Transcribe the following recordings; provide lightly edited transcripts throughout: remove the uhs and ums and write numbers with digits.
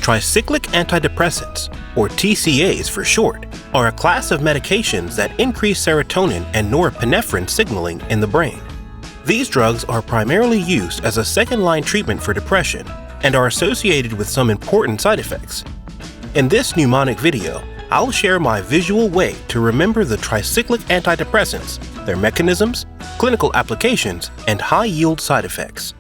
Tricyclic Antidepressants, or TCAs for short, are a class of medications that increase serotonin and norepinephrine signaling in the brain. These drugs are primarily used as a second-line treatment for depression and are associated with some important side effects. In this mnemonic video, I'll share my visual way to remember the tricyclic antidepressants, their mechanisms, clinical applications, and high-yield side effects.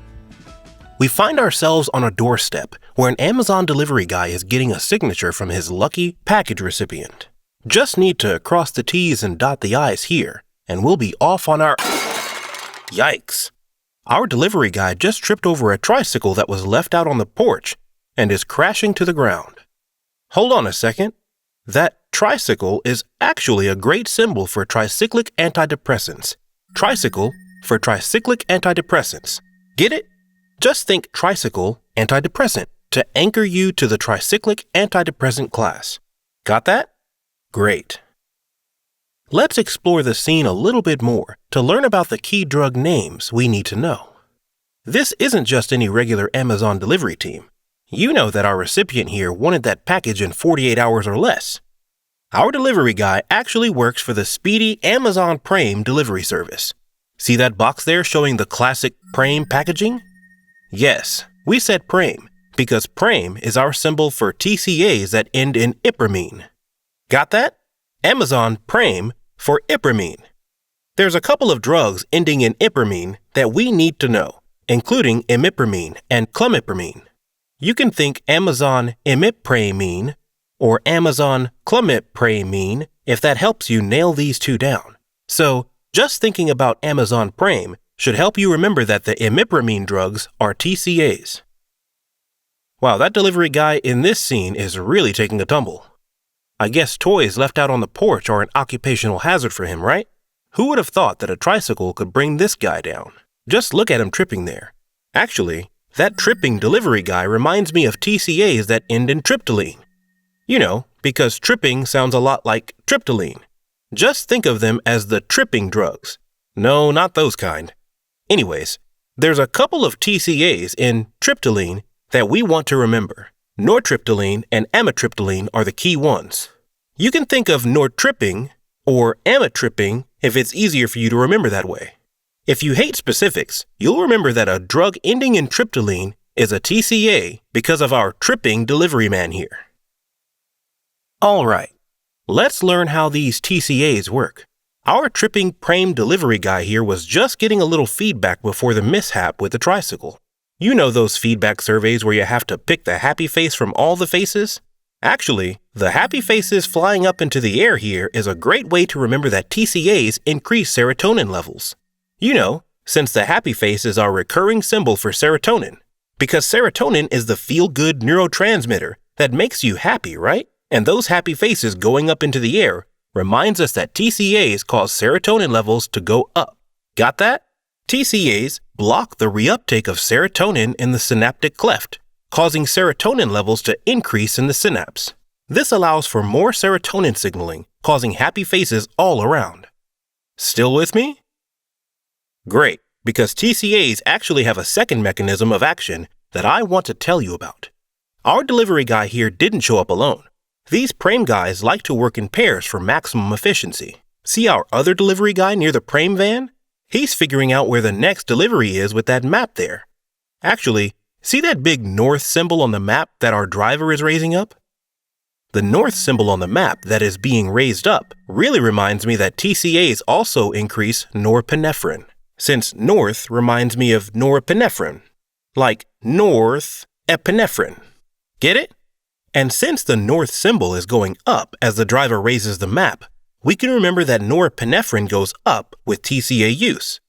We find ourselves on a doorstep where an Amazon delivery guy is getting a signature from his lucky package recipient. Just need to cross the T's and dot the I's here, and we'll be off on our... Yikes! Our delivery guy just tripped over a tricycle that was left out on the porch and is crashing to the ground. Hold on a second. That tricycle is actually a great symbol for tricyclic antidepressants. Tricycle for tricyclic antidepressants. Get it? Just think tricycle antidepressant to anchor you to the tricyclic antidepressant class. Got that? Great. Let's explore the scene a little bit more to learn about the key drug names we need to know. This isn't just any regular Amazon delivery team. You know that our recipient here wanted that package in 48 hours or less. Our delivery guy actually works for the speedy Amazon Prime delivery service. See that box there showing the classic Prime packaging? Yes, we said Prime because Prime is our symbol for TCAs that end in ipramine. Got that? Amazon Prime for ipramine. There's a couple of drugs ending in ipramine that we need to know, including imipramine and clomipramine. You can think Amazon imipramine or Amazon clomipramine if that helps you nail these two down. So, just thinking about Amazon Prime should help you remember that the imipramine drugs are TCAs. Wow, that delivery guy in this scene is really taking a tumble. I guess toys left out on the porch are an occupational hazard for him, right? Who would have thought that a tricycle could bring this guy down? Just look at him tripping there. Actually, that tripping delivery guy reminds me of TCAs that end in tryptoline. You know, because tripping sounds a lot like tryptoline. Just think of them as the tripping drugs. No, not those kind. Anyways, there's a couple of TCAs in tryptoline that we want to remember. Nortriptyline and amitriptyline are the key ones. You can think of nortripping or amitripping if it's easier for you to remember that way. If you hate specifics, you'll remember that a drug ending in tryptoline is a TCA because of our tripping delivery man here. All right, let's learn how these TCAs work. Our tripping Prime delivery guy here was just getting a little feedback before the mishap with the tricycle. You know those feedback surveys where you have to pick the happy face from all the faces? Actually, the happy faces flying up into the air here is a great way to remember that TCAs increase serotonin levels. You know, since the happy face is our recurring symbol for serotonin. Because serotonin is the feel-good neurotransmitter that makes you happy, right? And those happy faces going up into the air reminds us that TCAs cause serotonin levels to go up. Got that? TCAs block the reuptake of serotonin in the synaptic cleft, causing serotonin levels to increase in the synapse. This allows for more serotonin signaling, causing happy faces all around. Still with me? Great, because TCAs actually have a second mechanism of action that I want to tell you about. Our delivery guy here didn't show up alone. These Prime guys like to work in pairs for maximum efficiency. See our other delivery guy near the Prime van? He's figuring out where the next delivery is with that map there. Actually, see that big north symbol on the map that our driver is raising up? The north symbol on the map that is being raised up really reminds me that TCAs also increase norepinephrine, since north reminds me of norepinephrine, like north epinephrine. Get it? And since the north symbol is going up as the driver raises the map, we can remember that norepinephrine goes up with TCA use.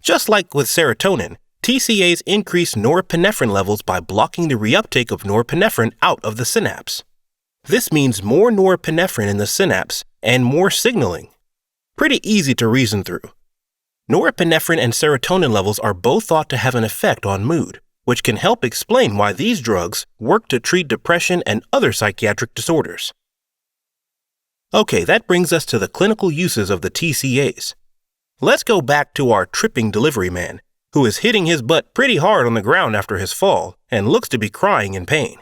Just like with serotonin, TCAs increase norepinephrine levels by blocking the reuptake of norepinephrine out of the synapse. This means more norepinephrine in the synapse and more signaling. Pretty easy to reason through. Norepinephrine and serotonin levels are both thought to have an effect on mood, which can help explain why these drugs work to treat depression and other psychiatric disorders. Okay, that brings us to the clinical uses of the TCAs. Let's go back to our tripping delivery man, who is hitting his butt pretty hard on the ground after his fall and looks to be crying in pain.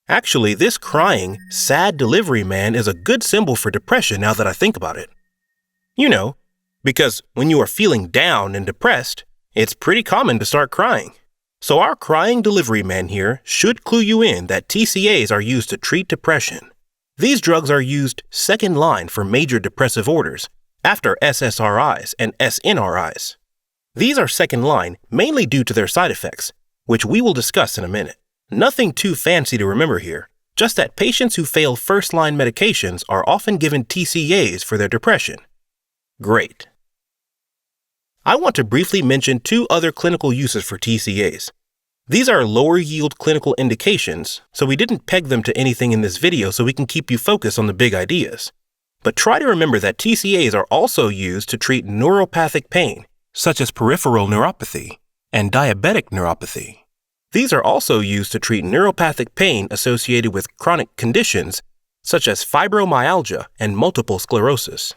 Actually, this crying, sad delivery man is a good symbol for depression now that I think about it. You know, because when you are feeling down and depressed, it's pretty common to start crying. So our crying delivery man here should clue you in that TCAs are used to treat depression. These drugs are used second line for major depressive orders, after SSRIs and SNRIs. These are second line mainly due to their side effects, which we will discuss in a minute. Nothing too fancy to remember here, just that patients who fail first-line medications are often given TCAs for their depression. Great. I want to briefly mention two other clinical uses for TCAs. These are lower-yield clinical indications, so we didn't peg them to anything in this video so we can keep you focused on the big ideas. But try to remember that TCAs are also used to treat neuropathic pain, such as peripheral neuropathy and diabetic neuropathy. These are also used to treat neuropathic pain associated with chronic conditions such as fibromyalgia and multiple sclerosis.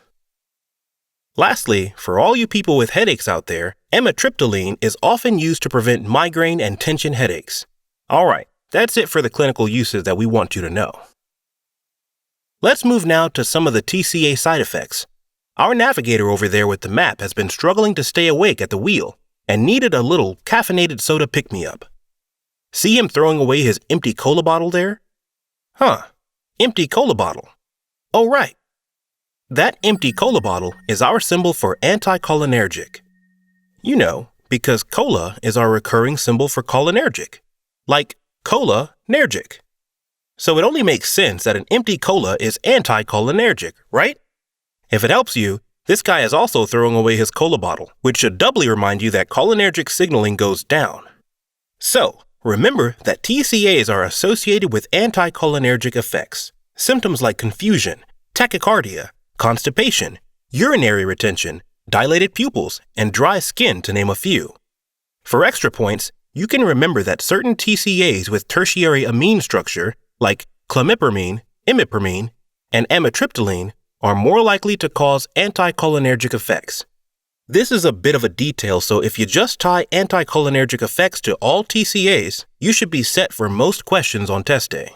Lastly, for all you people with headaches out there, amitriptyline is often used to prevent migraine and tension headaches. Alright, that's it for the clinical uses that we want you to know. Let's move now to some of the TCA side effects. Our navigator over there with the map has been struggling to stay awake at the wheel and needed a little caffeinated soda pick-me-up. See him throwing away his empty cola bottle there? Empty cola bottle. Oh, right. That empty cola bottle is our symbol for anticholinergic. You know, because cola is our recurring symbol for cholinergic, like cola-nergic. So it only makes sense that an empty cola is anticholinergic, right? If it helps you, this guy is also throwing away his cola bottle, which should doubly remind you that cholinergic signaling goes down. So, remember that TCAs are associated with anticholinergic effects. Symptoms like confusion, tachycardia, constipation, urinary retention, dilated pupils, and dry skin, to name a few. For extra points, you can remember that certain TCAs with tertiary amine structure, like clomipramine, imipramine, and amitriptyline, are more likely to cause anticholinergic effects. This is a bit of a detail, so if you just tie anticholinergic effects to all TCAs, you should be set for most questions on test day.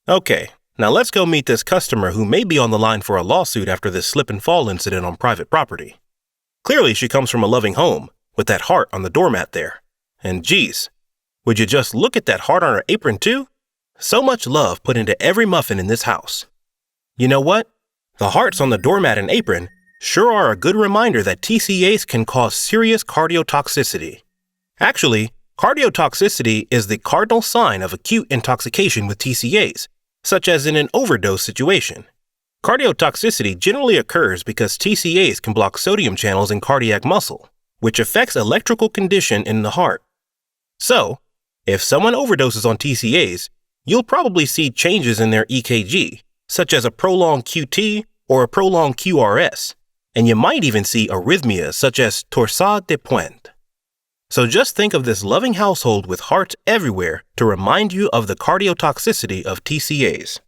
Okay, now let's go meet this customer who may be on the line for a lawsuit after this slip and fall incident on private property. Clearly she comes from a loving home, with that heart on the doormat there. And geez, would you just look at that heart on her apron too? So much love put into every muffin in this house. You know what? The hearts on the doormat and apron sure are a good reminder that TCAs can cause serious cardiotoxicity. Actually, cardiotoxicity is the cardinal sign of acute intoxication with TCAs, such as in an overdose situation. Cardiotoxicity generally occurs because TCAs can block sodium channels in cardiac muscle, which affects electrical condition in the heart. So, if someone overdoses on TCAs, you'll probably see changes in their EKG, such as a prolonged QT or a prolonged QRS, and you might even see arrhythmias such as torsade de pointe. So just think of this loving household with hearts everywhere to remind you of the cardiotoxicity of TCAs.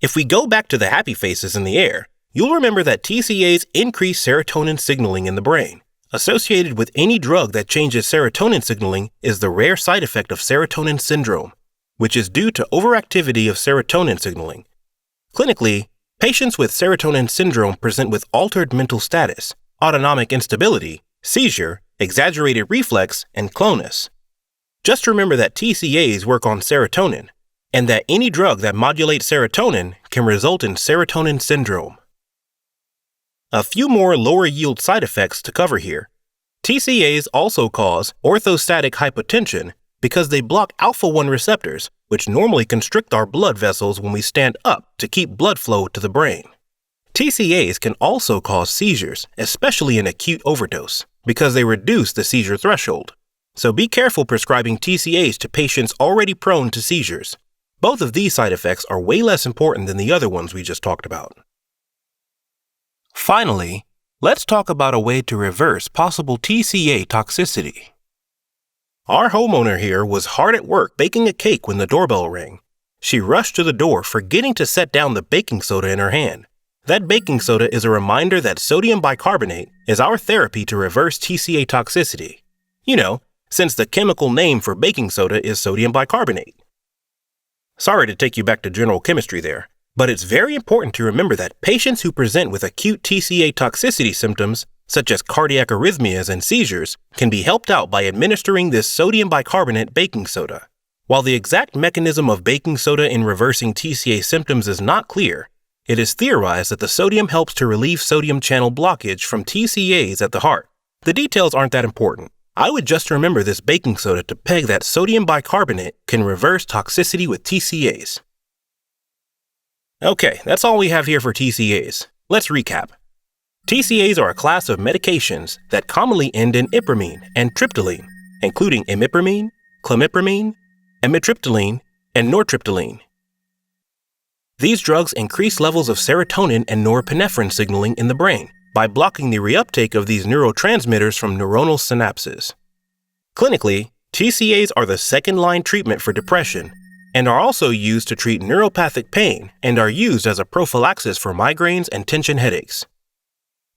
If we go back to the happy faces in the air, you'll remember that TCAs increase serotonin signaling in the brain. Associated with any drug that changes serotonin signaling is the rare side effect of serotonin syndrome, which is due to overactivity of serotonin signaling. Clinically, patients with serotonin syndrome present with altered mental status, autonomic instability, seizure, exaggerated reflex, and clonus. Just remember that TCAs work on serotonin, and that any drug that modulates serotonin can result in serotonin syndrome. A few more lower-yield side effects to cover here. TCAs also cause orthostatic hypotension because they block alpha-1 receptors, which normally constrict our blood vessels when we stand up to keep blood flow to the brain. TCAs can also cause seizures, especially in acute overdose, because they reduce the seizure threshold. So be careful prescribing TCAs to patients already prone to seizures. Both of these side effects are way less important than the other ones we just talked about. Finally, let's talk about a way to reverse possible TCA toxicity. Our homeowner here was hard at work baking a cake when the doorbell rang. She rushed to the door, forgetting to set down the baking soda in her hand. That baking soda is a reminder that sodium bicarbonate is our therapy to reverse TCA toxicity. You know, since the chemical name for baking soda is sodium bicarbonate. Sorry to take you back to general chemistry there, but it's very important to remember that patients who present with acute TCA toxicity symptoms, such as cardiac arrhythmias and seizures, can be helped out by administering this sodium bicarbonate baking soda. While the exact mechanism of baking soda in reversing TCA symptoms is not clear, it is theorized that the sodium helps to relieve sodium channel blockage from TCAs at the heart. The details aren't that important. I would just remember this baking soda to peg that sodium bicarbonate can reverse toxicity with TCAs. Okay, that's all we have here for TCAs. Let's recap. TCAs are a class of medications that commonly end in ipramine and triptyline, including imipramine, clomipramine, amitriptyline, and nortriptyline. These drugs increase levels of serotonin and norepinephrine signaling in the brain by blocking the reuptake of these neurotransmitters from neuronal synapses. Clinically, TCAs are the second-line treatment for depression and are also used to treat neuropathic pain and are used as a prophylaxis for migraines and tension headaches.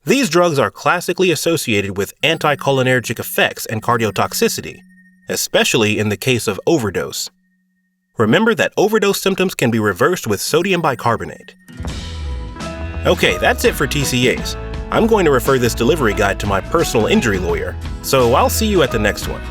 These drugs are classically associated with anticholinergic effects and cardiotoxicity, especially in the case of overdose. Remember that overdose symptoms can be reversed with sodium bicarbonate. Okay, that's it for TCAs. I'm going to refer this delivery guide to my personal injury lawyer, so I'll see you at the next one.